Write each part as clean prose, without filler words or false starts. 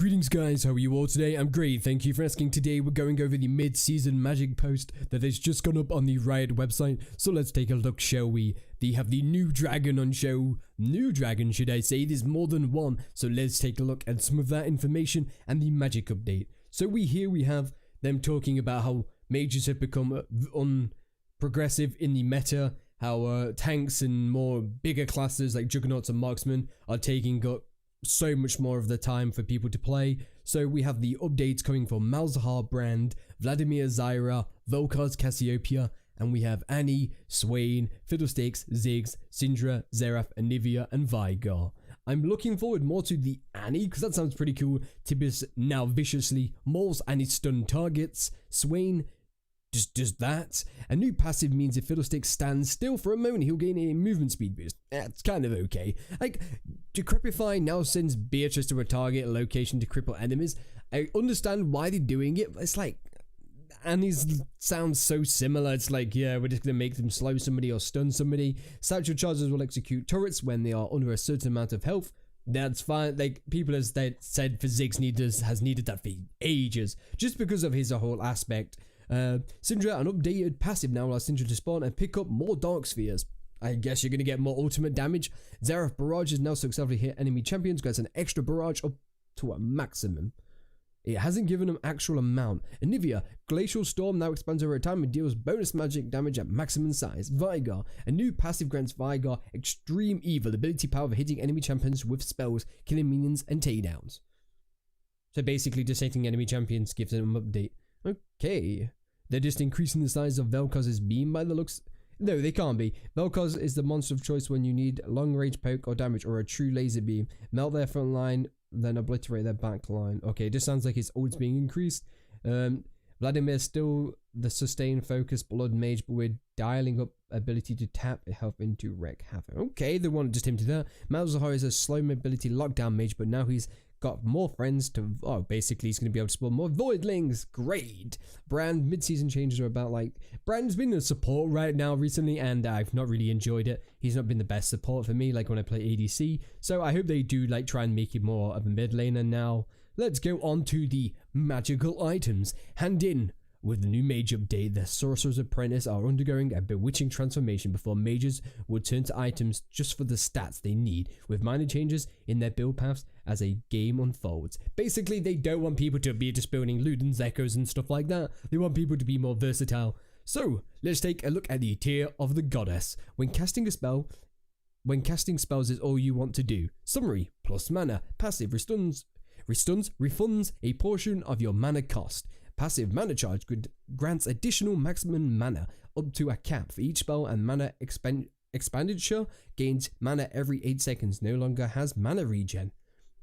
Greetings guys, how are you all today? I'm great, thank you for asking. Today we're going over the mid-season magic post that has just gone up on the Riot website. So let's take a look, shall we? They have the new dragon on show. New dragon, should I say? There's more than one. So let's take a look at some of that information and the magic update. So we have them talking about how mages have become unprogressive in the meta. How tanks and more bigger classes like juggernauts and marksmen are taking up so much more of the time for people to play. So we have the updates coming from Malzahar brand, Vladimir, Zyra, velkoz, Cassiopeia, and we have Annie, Swain, Fiddlesticks, Ziggs, Syndra, Xerath, Anivia, and Veigar. I'm looking forward more to the Annie because that sounds pretty cool. Tibis now viciously mauls Annie's stunned targets. Swain just does that. A new passive means if Fiddlesticks stands still for a moment, he'll gain a movement speed boost. That's kind of okay. Like, Decrepify now sends Beatrice to a target location to cripple enemies. I understand why they're doing it, but it's like, Annie's sounds so similar. It's like, yeah, we're just going to make them slow somebody or stun somebody. Satchel charges will execute turrets when they are under a certain amount of health. That's fine. Like, people have said for Ziggs has needed that for ages, just because of his whole aspect. Syndra, an updated passive now allows Syndra to spawn and pick up more dark spheres. I guess you're going to get more ultimate damage. Xerath barrage is now successfully hit enemy champions, gets an extra barrage up to a maximum. It hasn't given them actual amount. Anivia, Glacial Storm now expands over time and deals bonus magic damage at maximum size. Veigar, a new passive grants Veigar extreme evil, ability power for hitting enemy champions with spells, killing minions and takedowns. So basically just hitting enemy champions gives them an update. Okay. They're just increasing the size of Velkoz's beam by the looks. No, they can't be. Velkoz is the monster of choice when you need long range poke or damage or a true laser beam. Melt their front line, then obliterate their back line. Okay, this sounds like his ult's being increased. Vladimir still the sustained focus blood mage, but we're dialing up ability to tap health into wreck havoc. Okay, they want just him to that. Malzahar is a slow mobility lockdown mage, but now he's got more friends to, basically he's going to be able to spawn more voidlings. Great. Brand mid-season changes are about, like, Brand's been a support right now recently and I've not really enjoyed it. He's not been the best support for me, like when I play ADC, so I hope they do like try and make him more of a mid laner now. Let's go on to the magical items. Hand in with the new mage update, the Sorcerer's Apprentice are undergoing a bewitching transformation before mages would turn to items just for the stats they need, with minor changes in their build paths as a game unfolds. Basically, they don't want people to be just building Ludens, Echoes and stuff like that. They want people to be more versatile. So, let's take a look at the tier of the goddess. When casting spells is all you want to do. Summary, plus mana. Passive, refunds a portion of your mana cost. Passive mana charge grants additional maximum mana up to a cap for each spell, and mana expenditure gains mana every 8 seconds. No longer has mana regen.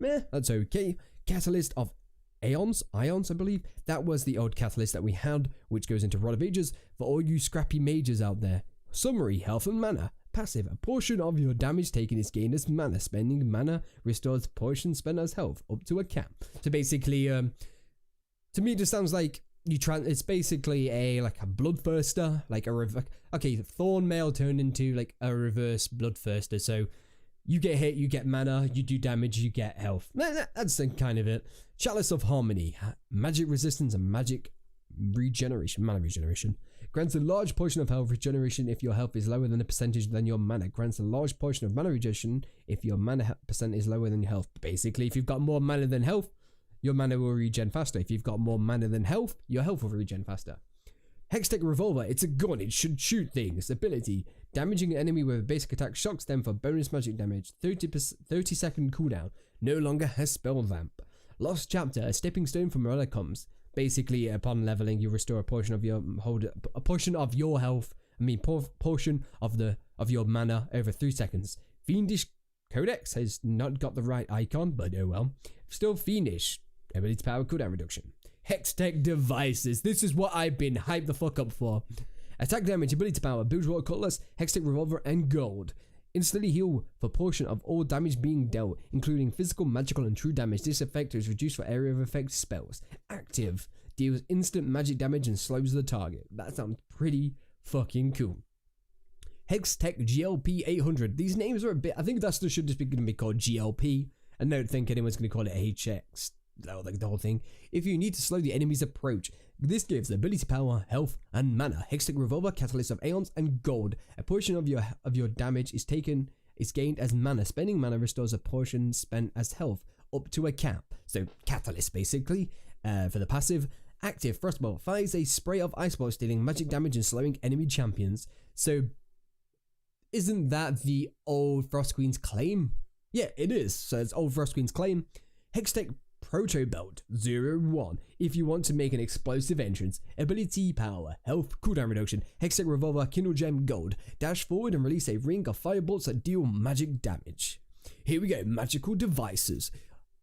Meh, that's okay. Catalyst of Ions, I believe. That was the old catalyst that we had, which goes into Rod of Ages for all you scrappy mages out there. Summary, health and mana. Passive, a portion of your damage taken is gained as mana. Spending mana restores portion spent as health up to a cap. So basically, to me, it just sounds like it's basically a bloodthirster, like a thorn mail turned into like a reverse bloodthirster. So you get hit, you get mana, you do damage, you get health. That's kind of it. Chalice of Harmony, magic resistance and magic regeneration, mana regeneration. Grants a large portion of health regeneration if your health is lower than a percentage than your mana. Grants a large portion of mana regeneration if your mana percent is lower than your health. Basically, if you've got more mana than health, your mana will regen faster. If you've got more mana than health, your health will regen faster. Hextech Revolver, it's a gun, it should shoot things. Ability, damaging an enemy with a basic attack shocks them for bonus magic damage. 30-second cooldown, no longer has spell vamp. Lost Chapter, a stepping stone for Morella comes. Basically, upon leveling, you restore a portion of your health. Portion of your mana over 3 seconds. Fiendish Codex has not got the right icon, but oh well. Still fiendish. Ability power cooldown reduction. Hextech Devices. This is what I've been hyped the fuck up for. Attack damage, ability power, Bilgewater Cutlass, Hextech Revolver, and Gold. Instantly heal for portion of all damage being dealt, including physical, magical, and true damage. This effect is reduced for area of effect spells. Active. Deals instant magic damage and slows the target. That sounds pretty fucking cool. Hextech GLP 800. These names are a bit, I think that should just be going to be called GLP. I don't think anyone's going to call it HX like the whole thing. If you need to slow the enemy's approach, this gives ability power, health, and mana. Hextech Revolver, Catalyst of Aeons, and Gold. A portion of your damage is gained as mana. Spending mana restores a portion spent as health up to a cap. So Catalyst basically. For the passive, active Frostbolt fires a spray of ice balls, dealing magic damage and slowing enemy champions. So isn't that the old Frost Queen's claim? Yeah, it is. So it's old Frost Queen's claim. Hextech Proto Belt 01. If you want to make an explosive entrance, ability power, health, cooldown reduction, Hextech Revolver, Kindle Gem, Gold. Dash forward and release a ring of firebolts that deal magic damage. Here we go, magical devices.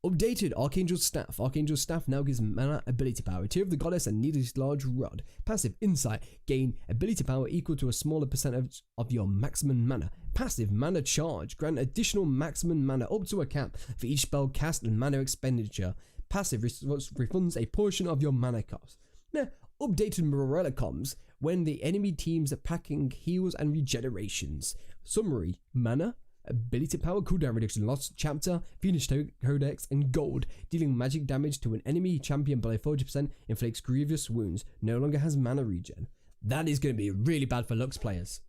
Updated Archangel Staff. Archangel Staff now gives mana ability power. Tear of the Goddess and Needless Large Rod. Passive Insight. Gain ability power equal to a smaller percentage of your maximum mana. Passive Mana Charge. Grant additional maximum mana up to a cap for each spell cast and mana expenditure. Passive refunds a portion of your mana cost. Now, updated Morella comms. When the enemy teams are packing heals and regenerations. Summary. Mana. Ability power, cooldown reduction, lost chapter, Phoenix Codex, and Gold. Dealing magic damage to an enemy champion below 40% inflicts grievous wounds. No longer has mana regen. That is going to be really bad for Lux players.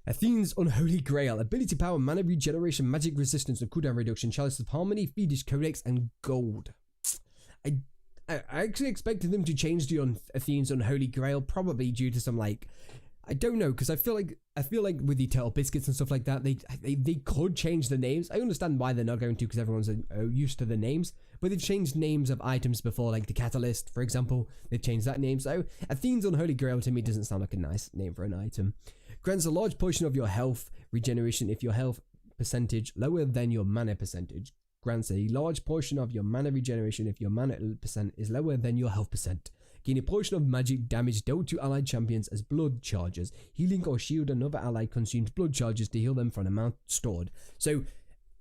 Athene's Unholy Grail. Ability power, mana regeneration, magic resistance, and cooldown reduction. Chalice of Harmony, Phoenix Codex, and Gold. I actually expected them to change the Athene's Unholy Grail, probably due to some like, I don't know, because I feel like with the Turtle Biscuits and stuff like that, they could change the names. I understand why they're not going to, because everyone's used to the names, but they've changed names of items before, like the Catalyst, for example. They've changed that name, so Athene's Unholy Grail to me doesn't sound like a nice name for an item. Grants a large portion of your health regeneration if your health percentage lower than your mana percentage. Grants a large portion of your mana regeneration if your mana percent is lower than your health percent. Gain a portion of magic damage dealt to allied champions as blood charges. Healing or shield another ally consumes blood charges to heal them for an amount stored. So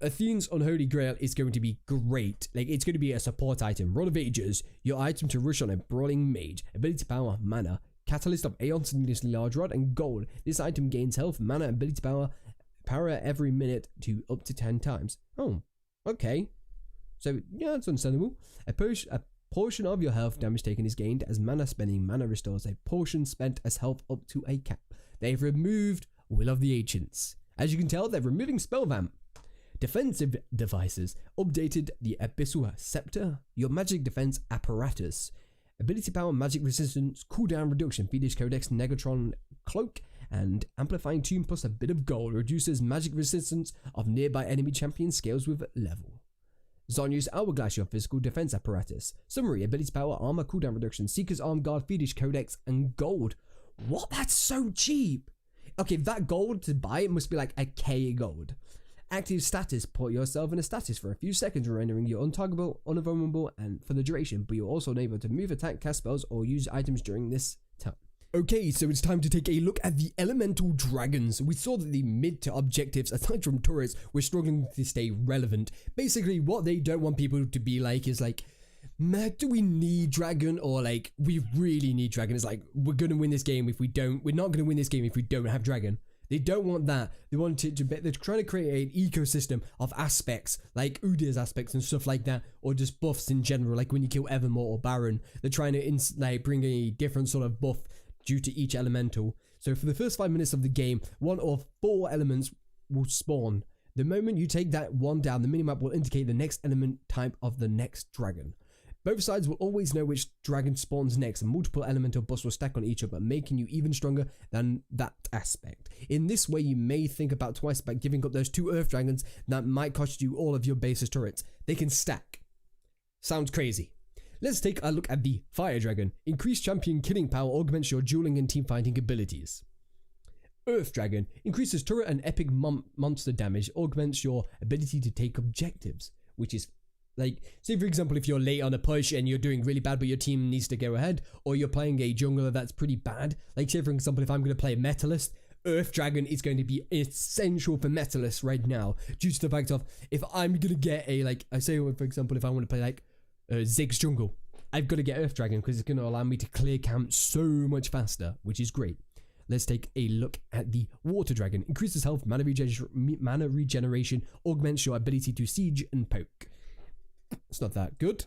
Athene's Unholy Grail is going to be great. Like, it's going to be a support item. Rod of Ages, your item to rush on a brawling mage. Ability power, mana. Catalyst of Aeons, Needlessly Large Rod, and Gold. This item gains health, mana, ability power every minute to up to 10 times. Oh, okay. So, yeah, that's understandable. A portion of your health damage taken is gained as mana. Spending mana restores a portion spent as health up to a cap. They've removed Will of the Ancients. As you can tell, they're removing Spell Vamp. Defensive devices. Updated the Abyssal Scepter, your magic defense apparatus. Ability power, magic resistance, cooldown reduction, Phoenix Codex, Negatron Cloak, and Amplifying Tune plus a bit of gold. Reduces magic resistance of nearby enemy champion, scales with level. Zonya's Hourglass, your physical defense apparatus. Summary, ability power, armor, cooldown reduction, Seeker's Arm Guard, Phoenix Codex, and Gold. What? That's so cheap. Okay, that gold to buy it must be like a K gold. Active status, put yourself in a status for a few seconds, rendering you untargetable, unvulnerable, and for the duration, but you're also unable to move, attack, cast spells, or use items during this time. Okay, so it's time to take a look at the elemental dragons. We saw that the mid to objectives, aside from turrets, were struggling to stay relevant. Basically, what they don't want people to be like is like, do we need dragon, or like, we really need dragon. It's like, we're gonna win this game if we don't, we're not gonna win this game if we don't have dragon. They don't want that. They want it to be, they're trying to create an ecosystem of aspects, like Udir's aspects and stuff like that, or just buffs in general, like when you kill Evermore or Baron. They're trying to bring a different sort of buff due to each elemental. So for the first 5 minutes of the game, 1 of 4 elements will spawn. The moment you take that one down, the minimap will indicate the next element type of the next dragon. Both sides will always know which dragon spawns next, and multiple elemental buffs will stack on each other, making you even stronger than that aspect. In this way, you may think about twice about giving up those 2 earth dragons that might cost you all of your base's turrets. They can stack. Sounds crazy. Let's take a look at the fire dragon. Increased champion killing power augments your dueling and team fighting abilities. Earth dragon increases turret and epic monster damage, augments your ability to take objectives, which is like, say for example, if you're late on a push and you're doing really bad but your team needs to go ahead, or you're playing a jungler that's pretty bad, like say for example, if I'm going to play Metalist, Earth Dragon is going to be essential for Metalist right now, due to the fact of, if I'm going to get a, like, I say for example, if I want to play like Ziggs jungle, I've got to get Earth Dragon because it's going to allow me to clear camp so much faster, which is great. Let's take a look at the Water Dragon. Increases health, mana regeneration, augments your ability to siege and poke. It's not that good.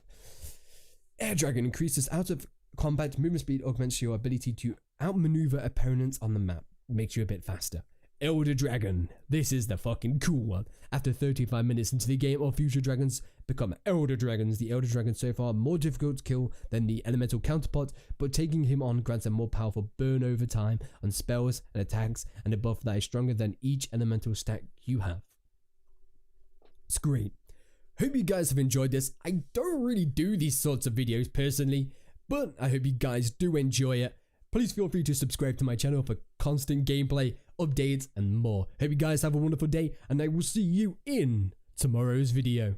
Air Dragon increases out of combat movement speed, augments your ability to outmaneuver opponents on the map, makes you a bit faster. Elder Dragon, this is the fucking cool one. After 35 minutes into the game, all future dragons become Elder Dragons. The Elder Dragon so far more difficult to kill than the elemental counterpart, but taking him on grants a more powerful burn over time on spells and attacks, and a buff that is stronger than each elemental stack you have. It's great. Hope you guys have enjoyed this. I don't really do these sorts of videos personally, but I hope you guys do enjoy it. Please feel free to subscribe to my channel for constant gameplay, updates, and more. Hope you guys have a wonderful day, and I will see you in tomorrow's video.